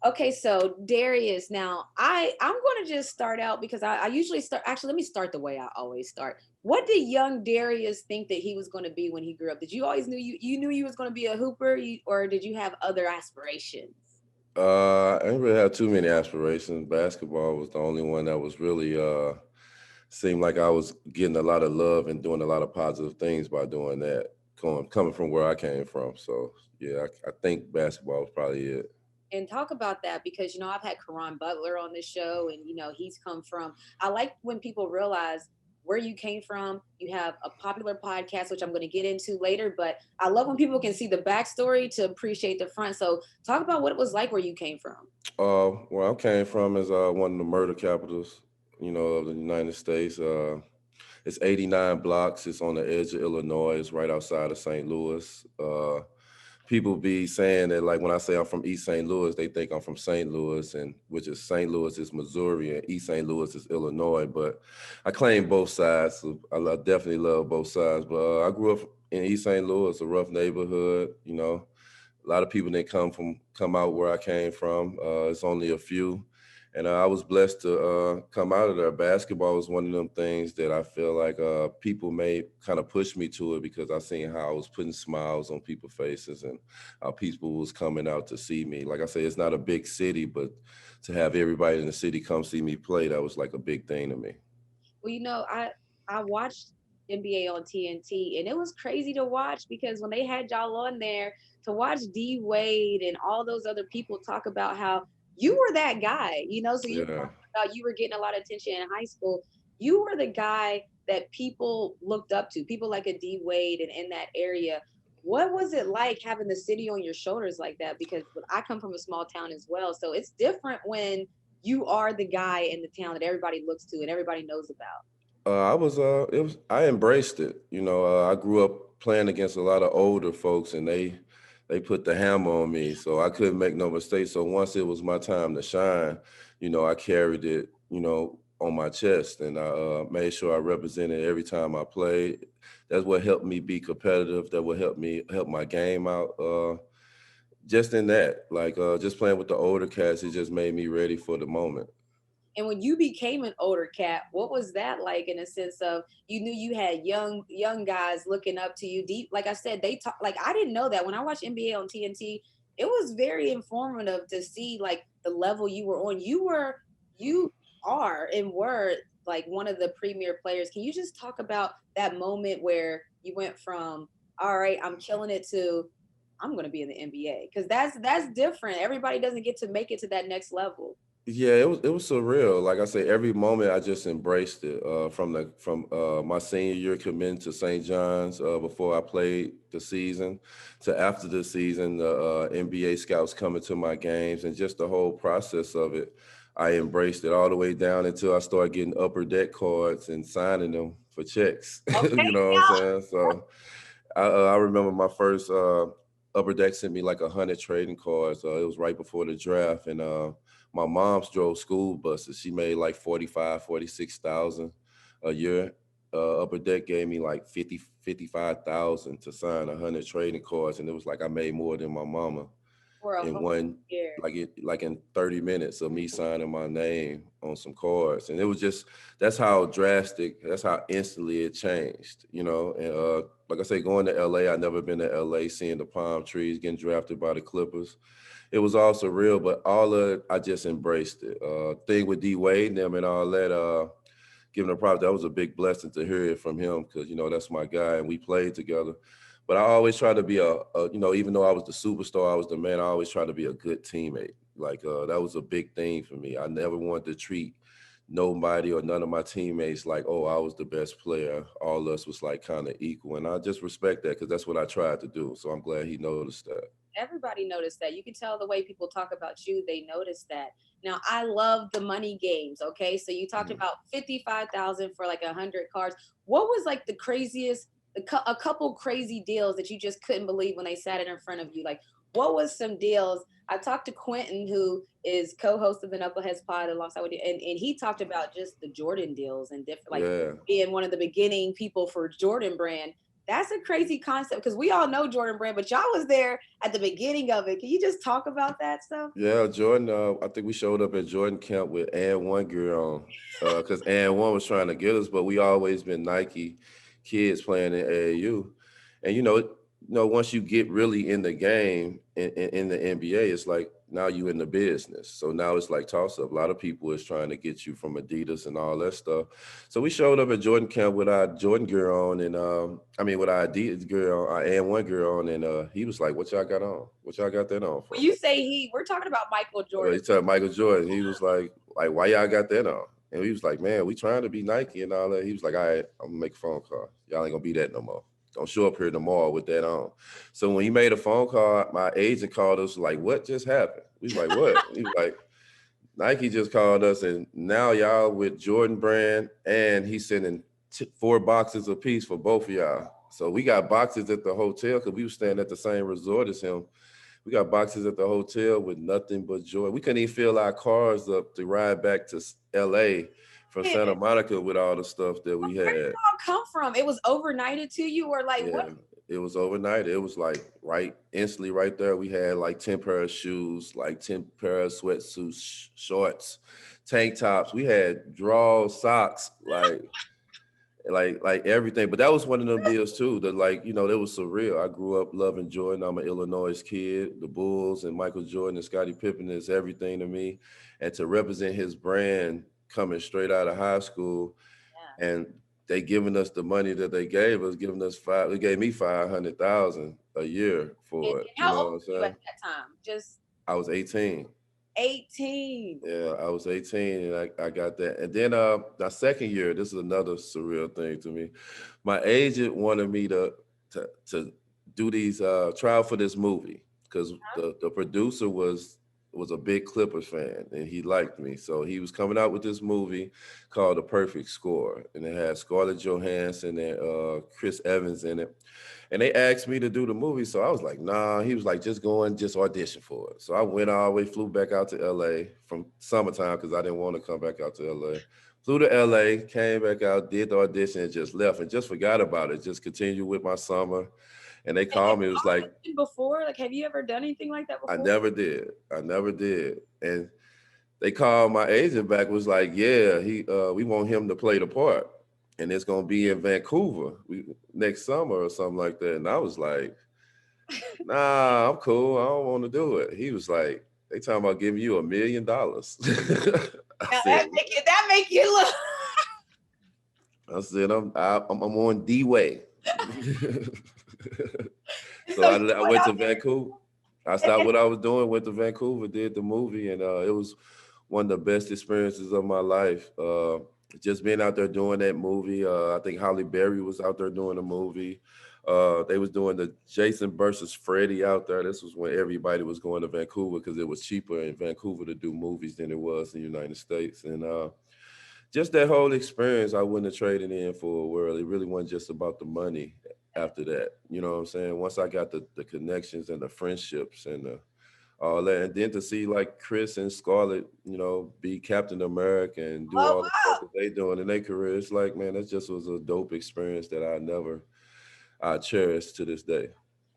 Okay, so Darius, now I'm going to just start out because I usually start. Actually, let me start the way I always start. What did young Darius think that he was going to be when he grew up? Did you always you knew you was going to be a hooper, or did you have other aspirations? I didn't really have too many aspirations. Basketball was the only one that was really seemed like I was getting a lot of love and doing a lot of positive things by doing that. Coming from where I came from, so yeah, I think basketball was probably it. And talk about that because I've had Karan Butler on this show, and he's come from. I like when people realize where you came from. You have a popular podcast, which I'm going to get into later, but I love when people can see the backstory to appreciate the front. So talk about what it was like where you came from. Where I came from is one of the murder capitals, of the United States. It's 89 blocks. It's on the edge of Illinois. It's right outside of St. Louis. People be saying that, like, when I say I'm from East St. Louis, they think I'm from St. Louis, and which is St. Louis is Missouri and East St. Louis is Illinois. But I claim both sides. So definitely love both sides. But I grew up in East St. Louis, a rough neighborhood. A lot of people didn't come out where I came from. It's only a few, and I was blessed to come out of there. Basketball was one of them things that I feel like people may kind of push me to it because I seen how I was putting smiles on people's faces and how people was coming out to see me. Like I say, it's not a big city, but to have everybody in the city come see me play, that was like a big thing to me. Well, I watched NBA on TNT, and it was crazy to watch because when they had y'all on there to watch D Wade and all those other people talk about how you were that guy, so you Yeah. talked about you were getting a lot of attention in high school. You were the guy that people looked up to, people like a D Wade and in that area. What was it like having the city on your shoulders like that? Because I come from a small town as well, so it's different when you are the guy in the town that everybody looks to and everybody knows about. I embraced it. I grew up playing against a lot of older folks, and they put the hammer on me, so I couldn't make no mistakes. So once it was my time to shine, I carried it, on my chest, and I made sure I represented every time I played. That's what helped me be competitive. That would help my game out. Just in that, like just playing with the older cats, it just made me ready for the moment. And when you became an older cat, what was that like in a sense of you knew you had young guys looking up to you deep? Like I said, they talk like I didn't know that when I watched NBA on TNT, it was very informative to see like the level you were on. You are and were like one of the premier players. Can you just talk about that moment where you went from all right, I'm killing it to I'm going to be in the NBA? Because that's different. Everybody doesn't get to make it to that next level. Yeah, it was surreal. Like I say, every moment I just embraced it. From my senior year committing to St. John's before I played the season, to after the season, the NBA scouts coming to my games, and just the whole process of it. I embraced it all the way down until I started getting upper deck cards and signing them for checks. Okay. You know what I'm saying? So I remember my first upper deck sent me like 100 trading cards. It was right before the draft, and my mom's drove school buses. She made like 46,000 a year. Upper deck gave me like 55,000 to sign 100 trading cards, and it was like I made more than my mama For a in whole one year. like in 30 minutes of me signing my name on some cards. And it was just that's how instantly it changed, and like I say, going to LA, I never been to LA, seeing the palm trees, getting drafted by the Clippers. It was all surreal, but all of it, I just embraced it. Thing with D Wade and them and all that, giving a prop, that was a big blessing to hear it from him because that's my guy and we played together. But I always try to be even though I was the superstar, I was the man. I always try to be a good teammate. Like that was a big thing for me. I never wanted to treat nobody or none of my teammates like, oh, I was the best player. All of us was like kind of equal, and I just respect that because that's what I tried to do. So I'm glad he noticed that. Everybody noticed that. You can tell the way people talk about you, they noticed that. Now, I love the money games, okay? So you talked Mhm. about 55,000 for like 100 cards. What was like the craziest a couple crazy deals that you just couldn't believe when they sat it in front of you? Like what was some deals? I talked to Quentin, who is co-host of the Knuckleheads Pod alongside with you, and he talked about just the Jordan deals and different like Yeah. being one of the beginning people for Jordan brand. That's a crazy concept because we all know Jordan Brand, but y'all was there at the beginning of it. Can you just talk about that stuff? Yeah, Jordan. I think we showed up at Jordan camp with and one gear on, because and one was trying to get us, but we always been Nike kids playing in AAU, and once you get really in the game in the NBA, it's like now you in the business. So now it's like toss up. A lot of people is trying to get you from Adidas and all that stuff. So we showed up at Jordan camp with our Jordan gear on, and with our Adidas gear on, our and one gear on, and he was like, "What y'all got on? What y'all got that on for?" When you say we're talking about Michael Jordan. He told Michael Jordan. He was like, why y'all got that on? And he was like, man, we trying to be Nike and all that. He was like, all right, I'm gonna make a phone call. Y'all ain't gonna be that no more. Don't show up here tomorrow with that on. So when he made a phone call, my agent called us like, what just happened? We was like, what? He was like, Nike just called us, and now y'all with Jordan Brand, and he's sending 4 boxes apiece for both of y'all. So we got boxes at the hotel because we were staying at the same resort as him. We got boxes at the hotel with nothing but joy. We couldn't even fill our cars up to ride back to LA from Santa Monica with all the stuff that we had. Where did it all come from? It was overnighted to you, or like what? It was overnight. It was like instantly right there. We had like 10 pair of shoes, like 10 pair of sweatsuits, shorts, tank tops. We had drawers, socks, like everything. But that was one of them deals too, that that was surreal. I grew up loving Jordan. I'm an Illinois kid. The Bulls and Michael Jordan and Scottie Pippen is everything to me. And to represent his brand coming straight out of high school, and they giving us the money that they gave us, they gave me $500,000 a year for it. How old were you at that time? I was 18. 18. Yeah, I was 18 and I got that. And then my second year, this is another surreal thing to me. My agent wanted me to do these trial for this movie because the producer was a big Clippers fan and he liked me. So he was coming out with this movie called The Perfect Score, and it had Scarlett Johansson and Chris Evans in it. And they asked me to do the movie. So I was like, nah. He was like, just audition for it. So I went all the way, flew back out to LA from summertime because I didn't want to come back out to LA. Flew to LA, came back out, did the audition and just left and just forgot about it. Just continued with my summer. And they called me. It was like, before, like, have you ever done anything like that before? I never did. And they called my agent back, was like, yeah, we want him to play the part. And it's going to be in Vancouver next summer or something like that. And I was like, nah, I'm cool. I don't want to do it. He was like, they talking about giving you $1 million. That make you look. I said, I'm on D-Way. So I went to Vancouver. I stopped what I was doing, went to Vancouver, did the movie, and it was one of the best experiences of my life. Just being out there doing that movie. I think Halle Berry was out there doing the movie. They was doing the Jason versus Freddy out there. This was when everybody was going to Vancouver because it was cheaper in Vancouver to do movies than it was in the United States. And just that whole experience, I wouldn't have traded in for a world. It really wasn't just about the money after that. You know what I'm saying? Once I got the connections and the friendships and all that. And then to see like Chris and Scarlett, be Captain America and do all the stuff that they doing in their career. It's like, man, that just was a dope experience that I cherish to this day.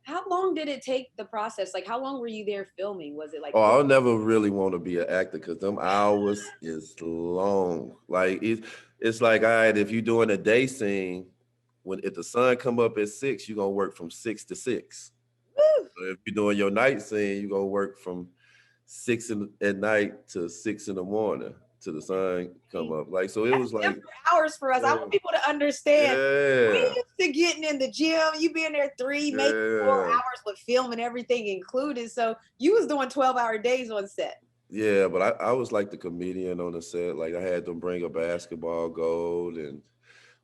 How long did it take the process? Like, how long were you there filming? Was it like? Oh, I'll never really want to be an actor because them hours is long. Like it's like, all right, if you're doing a day scene, if the sun come up at 6, you're gonna work from 6 to 6. So if you're doing your night scene, you're gonna work from 6 at night to 6 in the morning till the sun come up. Like, so it was like hours for us. I want people to understand. Yeah. We used to getting in the gym. You being there 3, maybe 4 hours with film and everything included. So you was doing 12-hour days on set. Yeah, but I was like the comedian on the set. Like I had them bring a basketball goal, and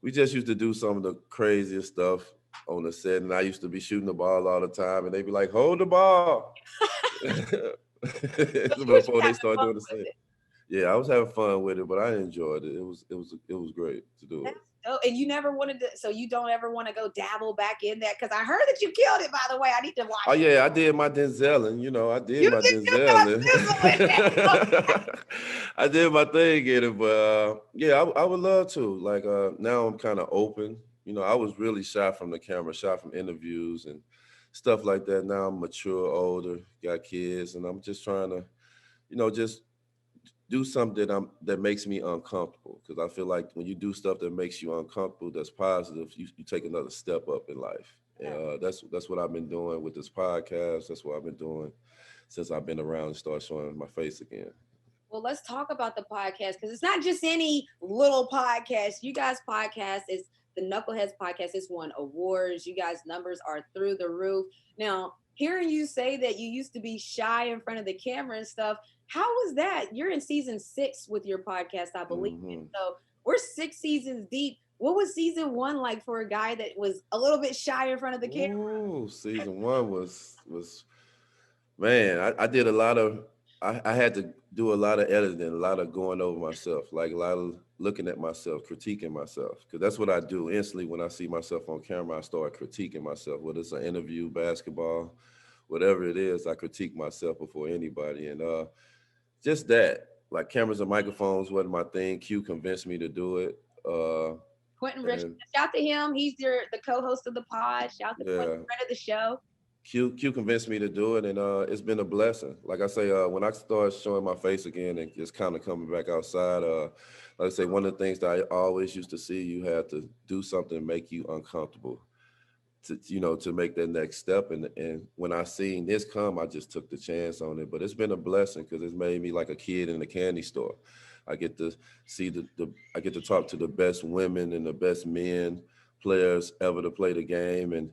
we just used to do some of the craziest stuff on the set. And I used to be shooting the ball all the time, and they'd be like, "Hold the ball." Before they start doing the set. Yeah, I was having fun with it, but I enjoyed it. It was great to do it. And you never wanted to, so you don't ever want to go dabble back in that? Because I heard that you killed it, by the way. I need to watch it. Oh, yeah, I did my Denzel, and I did my Denzel. I did my thing in it, but yeah, I would love to. Like now I'm kind of open I was really shy from the camera, shy from interviews and stuff like that. Now I'm mature, older, got kids, and I'm just trying to, just do something that makes me uncomfortable. Because I feel like when you do stuff that makes you uncomfortable, that's positive, you take another step up in life. And that's what I've been doing with this podcast. That's what I've been doing since I've been around and started showing my face again. Well, let's talk about the podcast because it's not just any little podcast. You guys' podcast is the Knuckleheads Podcast. It's won awards. You guys' numbers are through the roof. Now, hearing you say that you used to be shy in front of the camera and stuff, how was that? You're in season 6 with your podcast, I believe. Hmm. So we're 6 seasons deep. What was season 1 like for a guy that was a little bit shy in front of the camera? Ooh, season one was man. I did a lot of. I had to do a lot of editing, a lot of going over myself, like a lot of looking at myself, critiquing myself, because that's what I do instantly when I see myself on camera. I start critiquing myself, whether it's an interview, basketball, whatever it is. I critique myself before anybody, and just that, like cameras and microphones wasn't my thing. Q convinced me to do it, Quentin Rich, and shout to him. He's the co-host of the pod. Shout to Quentin, yeah. friend of the show. Q convinced me to do it, and it's been a blessing. Like I say, when I start showing my face again and just kind of coming back outside, like I say, one of the things that I always used to see, you had to do something to make you uncomfortable, to make that next step. And when I seen this come, I just took the chance on it. But it's been a blessing because it's made me like a kid in a candy store. I get to see I get to talk to the best women and the best men players ever to play the game, and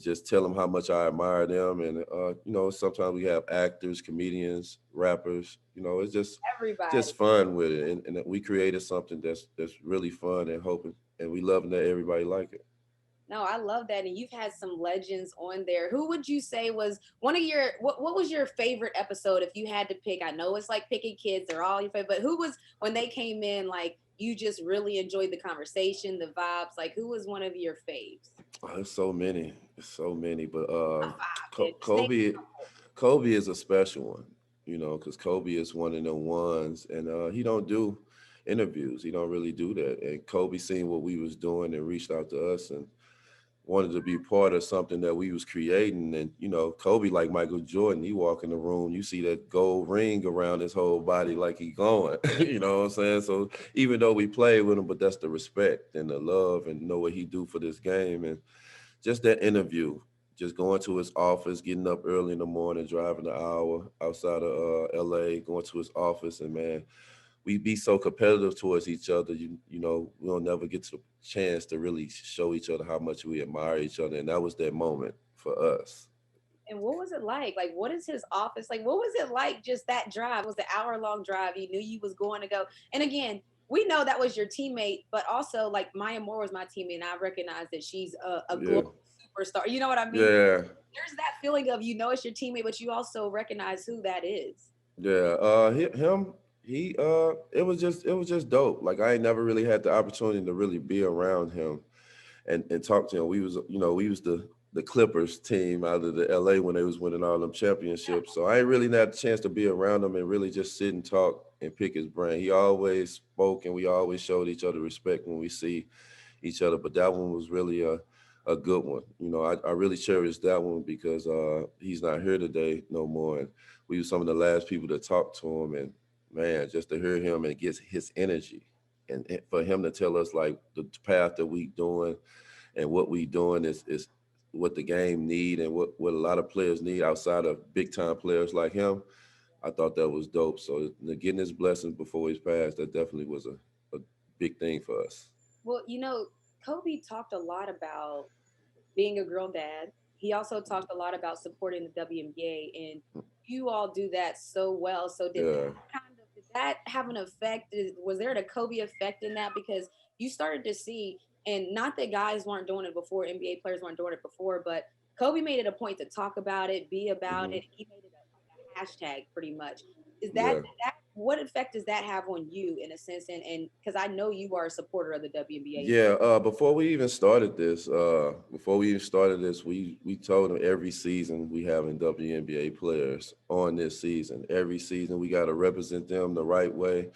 just tell them how much I admire them. And sometimes we have actors, comedians, rappers. It's Everybody. just fun with it, and we created something that's really fun and hoping, and we loving that everybody like it. No, I love that. And you've had some legends on there. Who would you say was one of your what was your favorite episode if you had to pick? I know it's like picking kids, they're all your favorite, but who was when they came in, like you just really enjoyed the conversation, the vibes? Like who was one of your faves? Oh, there's so many, but Just name Kobe is a special one, because Kobe is one of the ones, and he don't do interviews. He don't really do that. And Kobe seen what we was doing and reached out to us and wanted to be part of something that we was creating. And Kobe, like Michael Jordan, he walk in the room, you see that gold ring around his whole body, like he going. You know what I'm saying? So even though we play with him, but that's the respect and the love and know what he do for this game. And just that interview, just going to his office, getting up early in the morning, driving an hour outside of LA, going to his office, and man, we be so competitive towards each other. We'll never get to the chance to really show each other how much we admire each other, and that was that moment for us. and what was it like? Like, what is his office like? What was it like? Just that drive it was an hour-long drive. You knew you was going to go. And again, we know that was your teammate, but also like Maya Moore was my teammate, and I recognize that she's a Yeah, global superstar. You know what I mean? yeah, There's that feeling of it's your teammate, but you also recognize who that is. yeah. Him, he, it was just dope. Like I ain't never really had the opportunity to really be around him and talk to him. We was the Clippers team out of the LA when they was winning all them championships. So I ain't really had a chance to be around him and really just sit and talk and pick his brain. He always spoke and we always showed each other respect when we see each other. But that one was really a good one. I really cherish that one because he's not here today no more. And we were some of the last people to talk to him. And man, just to hear him and get his energy and for him to tell us like the path that we doing and what we doing is what the game need and what a lot of players need outside of big time players like him. I thought that was dope. So getting his blessings before he's passed, that definitely was a big thing for us. Well, Kobe talked a lot about being a girl dad. He also talked a lot about supporting the WNBA, and you all do that so well. So Yeah. did that have an effect? Was there a Kobe effect in that? Because you started to see, and not that guys weren't doing it before, NBA players weren't doing it before, but Kobe made it a point to talk about it, be about Hmm. it. He made it like a hashtag pretty much. Is that Yeah. what effect does that have on you in a sense? And because I know you are a supporter of the WNBA. Yeah, before we even started this, we told them every season we having WNBA players on this season. Every season we got to represent them the right way,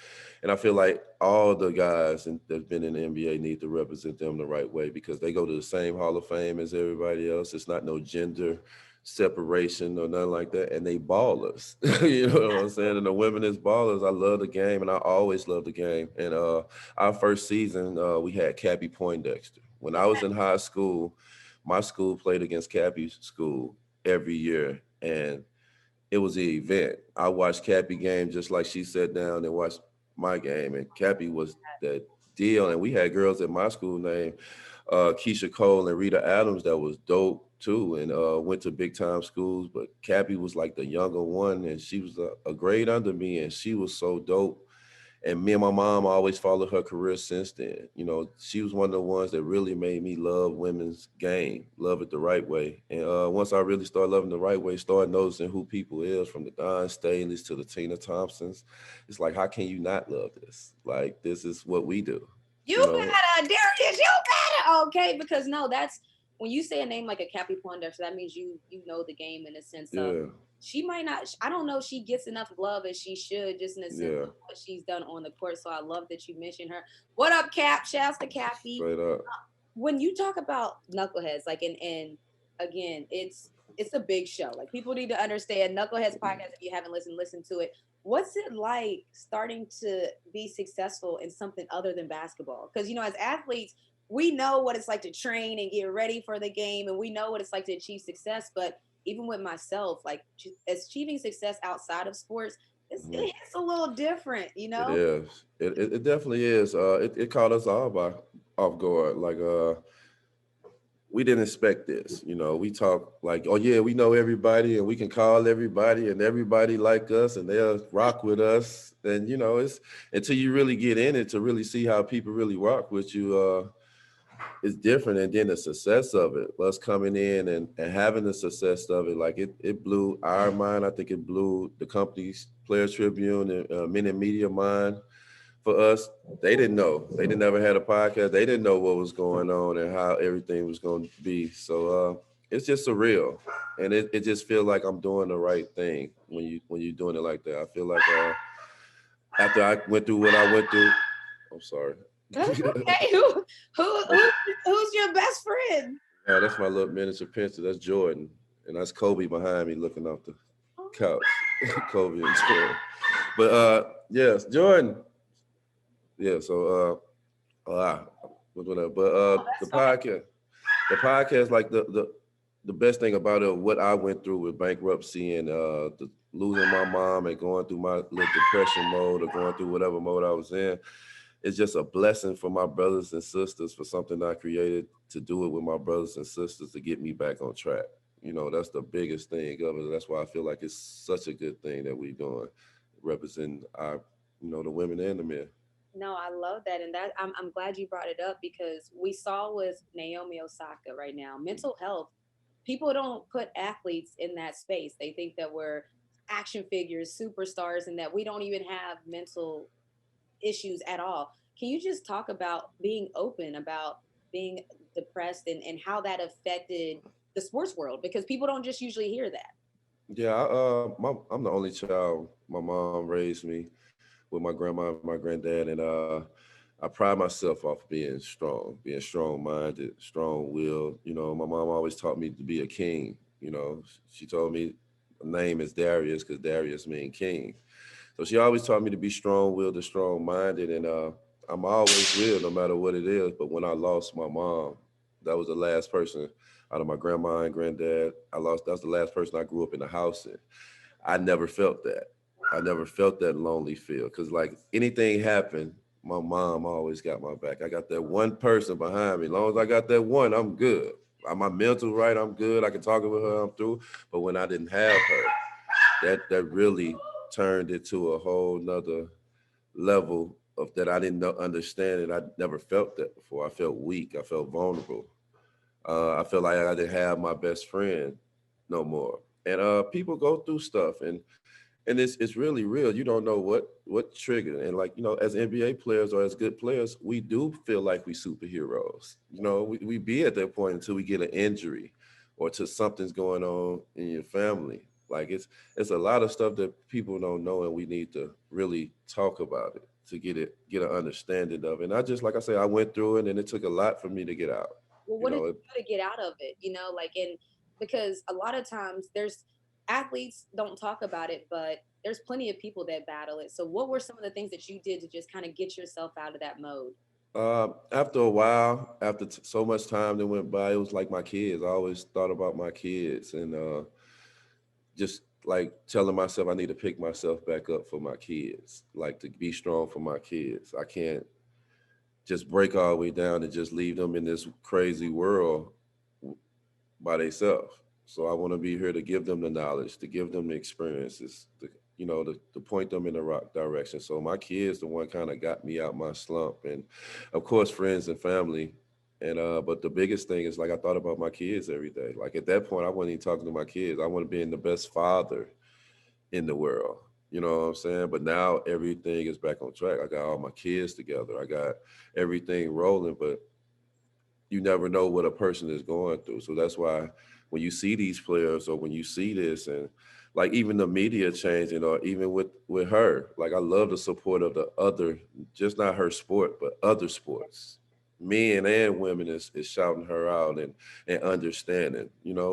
and I feel like all the guys that's been in the NBA need to represent them the right way because they go to the same Hall of Fame as everybody else. It's not no gender separation or nothing like that, and they ballers. You know what I'm saying? And the women is ballers. I love the game, and I always love the game. And our first season, we had Cappy Poindexter. When I was in high school, my school played against Cappy's school every year, and it was the event. I watched Cappy game just like she sat down and watched my game, and Cappy was that deal. And we had girls at my school named Keisha Cole and Rita Adams that was dope too, and went to big time schools. But Cappy was like the younger one, and she was a grade under me, and she was so dope. And me and my mom always followed her career since then. You know, she was one of the ones that really made me love women's game, love it the right way. And once I really started loving the right way, started noticing who people is, from the Don Staleys to the Tina Thompsons. It's like, how can you not love this? Like, this is what we do, You you know? better, Darius. You better. Okay, because no, that's when you say a name like a Cappy Poindexter, that means you know the game in the sense of Yeah, she might not. I don't know if she gets enough love as she should, just in the sense yeah, of what she's done on the court. So I love that you mentioned her. What up, Cap? Shouts to Cappy. straight up. When you talk about Knuckleheads, like and again, it's a big show. Like people need to understand Knuckleheads podcast. If you haven't listened, listen to it. What's it like starting to be successful in something other than basketball? Because as athletes, we know what it's like to train and get ready for the game, and we know what it's like to achieve success. But even with myself, like achieving success outside of sports, Mhm. it's a little different, you It know. is. It definitely is. It caught us all by off guard. Like we didn't expect this. You know, we talk like, oh yeah, we know everybody and we can call everybody and everybody like us and they'll rock with us. And it's until you really get in it to really see how people really rock with you. It's different. And then the success of it, us coming in and having the success of it, like it blew our mind. I think it blew the company's Players Tribune and Minute Media mind for us. They didn't know. They didn't ever had a podcast. They didn't know what was going on and how everything was going to be. So it's just surreal, and it just feels like I'm doing the right thing when you're doing it like that. I feel like after I went through what I went through. I'm sorry. That's okay. Who's your best friend? That's my little miniature pencil. That's Jordan, and that's Kobe behind me looking off the couch. Kobe and Jordan. But yes, Jordan. Yeah. So uh, whatever. But Oh, that's fine. the podcast, like the best thing about it, what I went through with bankruptcy and losing my mom and going through my little depression mode or going through whatever mode I was in, it's just a blessing for my brothers and sisters for something I created to do it with my brothers and sisters to get me back on track. That's the biggest thing of it. That's why I feel like it's such a good thing that we're doing, representing our, the women and the men. No, I love that, and that I'm glad you brought it up because we saw with Naomi Osaka right now, mental health. People don't put athletes in that space. They think that we're action figures, superstars, and that we don't even have mental issues at all. Can you just talk about being open about being depressed and how that affected the sports world? Because people don't just usually hear that. Yeah, I'm the only child. My mom raised me with my grandma and my granddad, and I pride myself off being strong-minded, strong-willed. My mom always taught me to be a king. She told me my name is Darius because Darius means king. So she always taught me to be strong-willed and strong-minded, and I'm always will no matter what it is. But when I lost my mom, that was the last person out of my grandma and granddad. That's the last person I grew up in the house in. I never felt that. I never felt that lonely feel because like anything happened, my mom always got my back. I got that one person behind me. As long as I got that one, I'm good. My mental right, I'm good. I can talk with her, I'm through. But when I didn't have her, that really turned it to a whole nother level of that I didn't understand, and I never felt that before. I felt weak. I felt vulnerable. I felt like I didn't have my best friend no more. And people go through stuff, and And it's really real. You don't know what triggered. And like, as NBA players or as good players, we do feel like we superheroes. We be at that point until we get an injury or to something's going on in your family. Like it's a lot of stuff that people don't know, and we need to really talk about it to get an understanding of it. And I just, like I say, I went through it, and it took a lot for me to get out. Well, You what did know, it, you do to get out of it? Like, and because a lot of times there's athletes don't talk about it, but there's plenty of people that battle it. So, what were some of the things that you did to just kind of get yourself out of that mode? After a while, after so much time that went by, it was like my kids. I always thought about my kids, and just like telling myself I need to pick myself back up for my kids, like to be strong for my kids. I can't just break all the way down and just leave them in this crazy world by themselves. So I want to be here to give them the knowledge, to give them the experiences, to point them in the right direction. So my kids, the one kind of got me out my slump, and of course friends and family. And but the biggest thing is, like, I thought about my kids every day. Like at that point, I wasn't even talking to my kids. I want to be the best father in the world. You know what I'm saying? But now everything is back on track. I got all my kids together. I got everything rolling, but you never know what a person is going through. So that's why when you see these players or when you see this, and like even the media changing, or even with her, like I love the support of the other, just not her sport, but other sports. Men and women is shouting her out and understanding.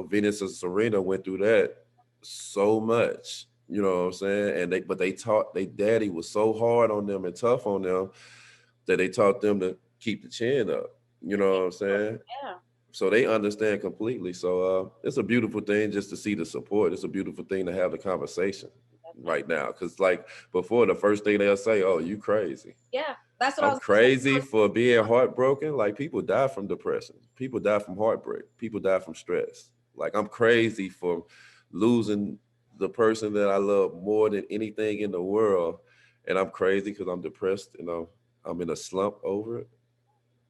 Venus and Serena went through that so much. You know what I'm saying? And they taught, they daddy was so hard on them and tough on them that they taught them to keep the chin up. You know what I'm saying? Yeah. So they understand completely. So it's a beautiful thing just to see the support. It's a beautiful thing to have the conversation right now. Because like before, the first thing they'll say, "Oh, you crazy." Yeah, that's what I I'm was gonna say. crazy for being heartbroken. Like people die from depression. People die from heartbreak. People die from stress. Like I'm crazy for losing the person that I love more than anything in the world. And I'm crazy because I'm depressed and I'm in a slump over it.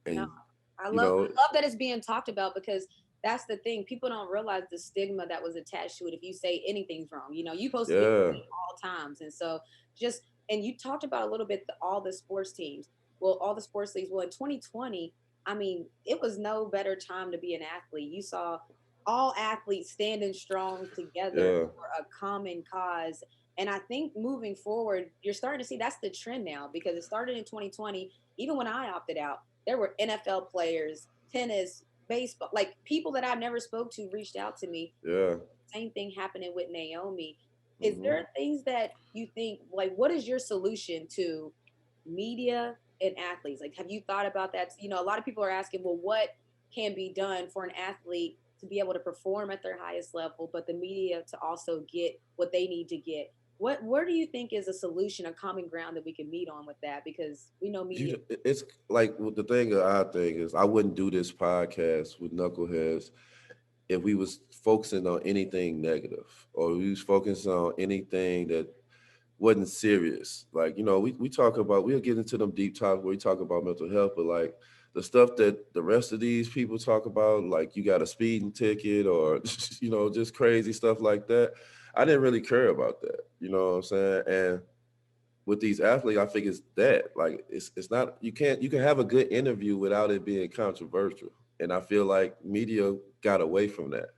No, And I you love know, I love that it's being talked about because that's the thing. People don't realize the stigma that was attached to it if you say anything's wrong. You're supposed to be yeah, at all times. And so just and you talked about a little bit all the sports teams. Well, all the sports leagues. Well, in 2020, I mean, it was no better time to be an athlete. You saw all athletes standing strong together yeah, for a common cause. And I think moving forward, you're starting to see that's the trend now because it started in 2020. Even when I opted out, there were NFL players, tennis, baseball, like people that I never spoke to reached out to me. yeah. Same thing happening with Naomi. Is Hmm. there things that you think, like, what is your solution to media and athletes? Like, have you thought about that? A lot of people are asking, well, what can be done for an athlete to be able to perform at their highest level, but the media to also get what they need to get? Where do you think is a solution, a common ground that we can meet on with that? Because we know media. It's like the thing that I think is I wouldn't do this podcast with Knuckleheads if we was focusing on anything negative, or we was focusing on anything that wasn't serious. Like, we talk about, we'll get into them deep talks where we talk about mental health, but like the stuff that the rest of these people talk about, like you got a speeding ticket or, just crazy stuff like that. I didn't really care about that. You know what I'm saying? And with these athletes, I think it's that. Like it's not, you can have a good interview without it being controversial. And I feel like media got away from that.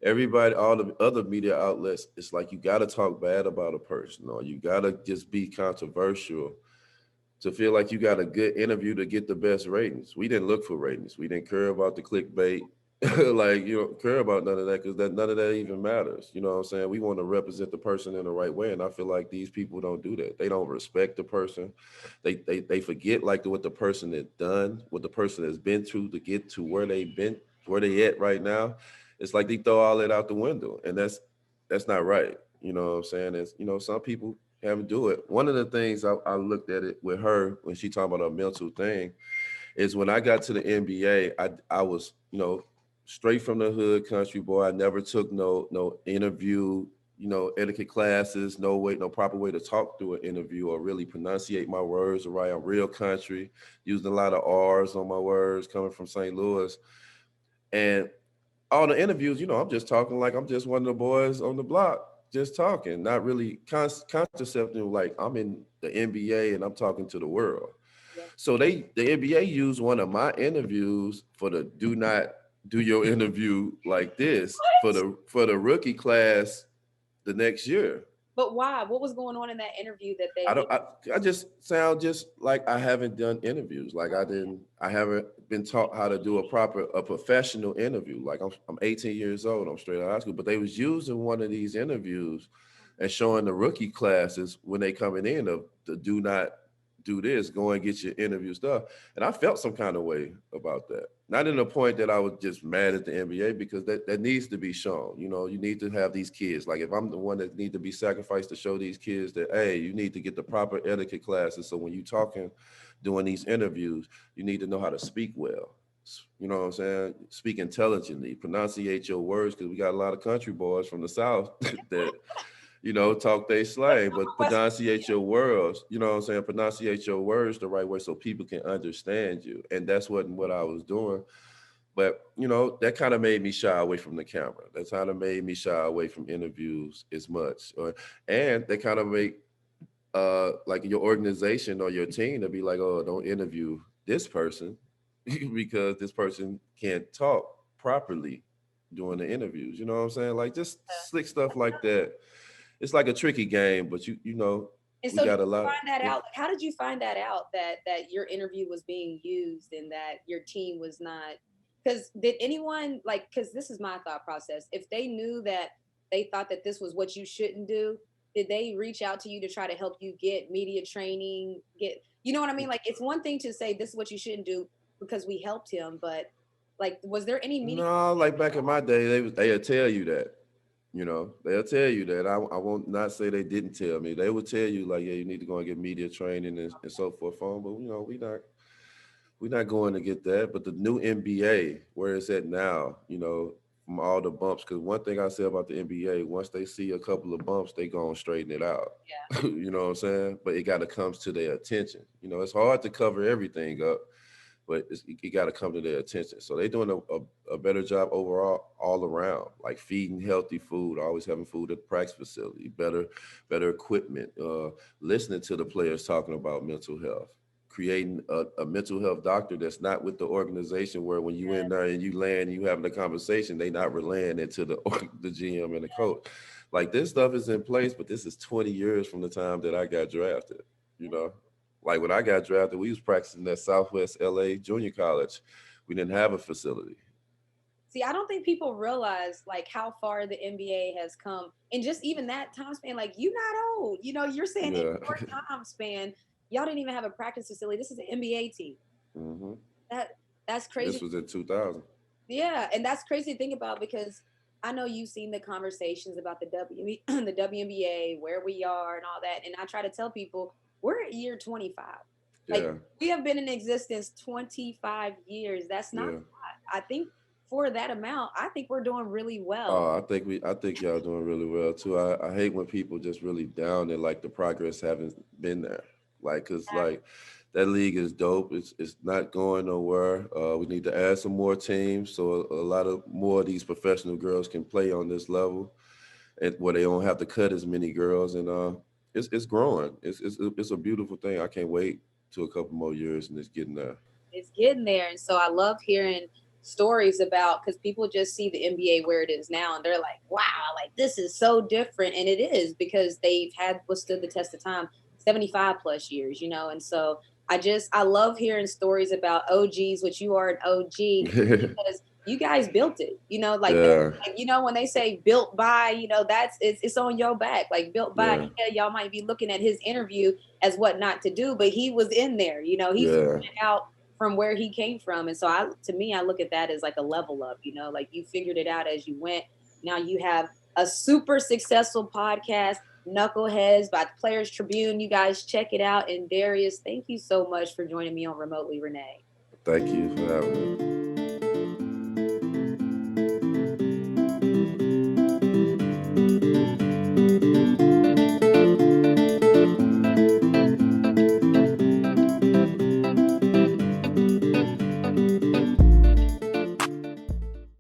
Everybody, all the other media outlets, it's like you got to talk bad about a person, or you got to just be controversial to feel like you got a good interview to get the best ratings. We didn't look for ratings. We didn't care about the clickbait. Like, you don't care about none of that because none of that even matters. You know what I'm saying? We want to represent the person in the right way. And I feel like these people don't do that. They don't respect the person. They forget like what the person has done, what the person has been through to get to where they've been, where they at right now. It's like they throw all that out the window. And that's not right. You know what I'm saying? It's, some people have to do it. One of the things I looked at it with her when she talked about a mental thing is when I got to the NBA, I was, straight from the hood country boy. I never took no interview, etiquette classes, no proper way to talk through an interview or really pronunciate my words right. I'm real country, using a lot of R's on my words coming from St. Louis. And all the interviews, I'm just talking like I'm just one of the boys on the block. just talking, not really contraceptive. Like I'm in the NBA and I'm talking to the world. Yeah. So the NBA used one of my interviews for the do not do your interview like this for What? the rookie class the next year. But why? What was going on in that interview that I they? don't. I just sound just like I haven't done interviews. Like I didn't. I haven't been taught how to do a professional interview. Like I'm 18 years old. I'm straight out of high school. But they was using one of these interviews and showing the rookie classes when they coming in to do not do this. Go and get your interview stuff. And I felt some kind of way about that. Not in the point that I was just mad at the NBA because that needs to be shown. You know, you need to have these kids. Like if I'm the one that need to be sacrificed to show these kids that, hey, you need to get the proper etiquette classes. So when you talking, doing these interviews, you need to know how to speak well. You know what I'm saying? Speak intelligently, pronunciate your words, because we got a lot of country boys from the South that talk they slang, but West pronunciate your words, you know what I'm saying? Pronunciate your words the right way so people can understand you. And that's what I was doing. But, that kind of made me shy away from the camera. That kind of made me shy away from interviews as much. And they kind of make like your organization or your team to be like, oh, don't interview this person because this person can't talk properly during the interviews. You know what I'm saying? Like just slick stuff like that. It's like a tricky game, but And we so did got a you lot. find that out? How did you find that out that your interview was being used and that your team was not? Because did anyone like? Because this is my thought process. If they knew that they thought that this was what you shouldn't do, did they reach out to you to try to help you get media training? You know what I mean? Like it's one thing to say this is what you shouldn't do because we helped him, but like, was there any media? No, like back in my day, they'll tell you that. They'll tell you that. I won't not say they didn't tell me. They would tell you like, yeah, you need to go and get media training and so forth. But we're not going to get that. But the new NBA, where it's at now, from all the bumps. Because one thing I say about the NBA, once they see a couple of bumps, they go and straighten it out. Yeah. You know what I'm saying? But it got to come to their attention. It's hard to cover everything up, but it got to come to their attention. So they're doing a better job overall, all around, like feeding healthy food, always having food at the practice facility, better equipment, listening to the players talking about mental health, creating a mental health doctor that's not with the organization where when you in there and you land and you having a conversation, they not relaying it to the GM and the coach. Like this stuff is in place, but this is 20 years from the time that I got drafted, you know? Like when I got drafted, we was practicing at Southwest LA Junior College. We didn't have a facility. See, I don't think people realize like how far the NBA has come, and just even that time span. Like you're not old, You're saying in Yeah. your time span, y'all didn't even have a practice facility. This is an NBA team. Hmm. That that's This crazy. was in 2000. Yeah, and that's crazy to think about because I know you've seen the conversations about the the WNBA, where we are, and all that. And I try to tell people we're at year 25. Like Yeah. we have been in existence 25 years. That's not a Yeah. lot. I think for that amount, I think we're doing really well. I think y'all doing really well too. I hate when people just really down and like the progress haven't been there. Like, cause like that league is dope. It's not going nowhere. We need to add some more teams so a lot of more of these professional girls can play on this level, and where they don't have to cut as many girls. And it's growing. It's a beautiful thing. I can't wait to a couple more years and it's getting there. It's getting there. And so I love hearing stories about because people just see the NBA where it is now and they're like, wow, like this is so different. And it is because they've had withstood the test of time 75 plus years, And so I love hearing stories about OGs, which you are an OG because you guys built it, like, Yeah. when they say built by, that's it's on your back, like built by. Yeah. Yeah, y'all might be looking at his interview as what not to do, but he was in there, he figured Yeah. it out from where he came from. And so to me, I look at that as like a level up, like you figured it out as you went. Now you have a super successful podcast, Knuckleheads by the Players Tribune. You guys check it out. And Darius, thank you so much for joining me on Remotely Renee. Thank you for having me.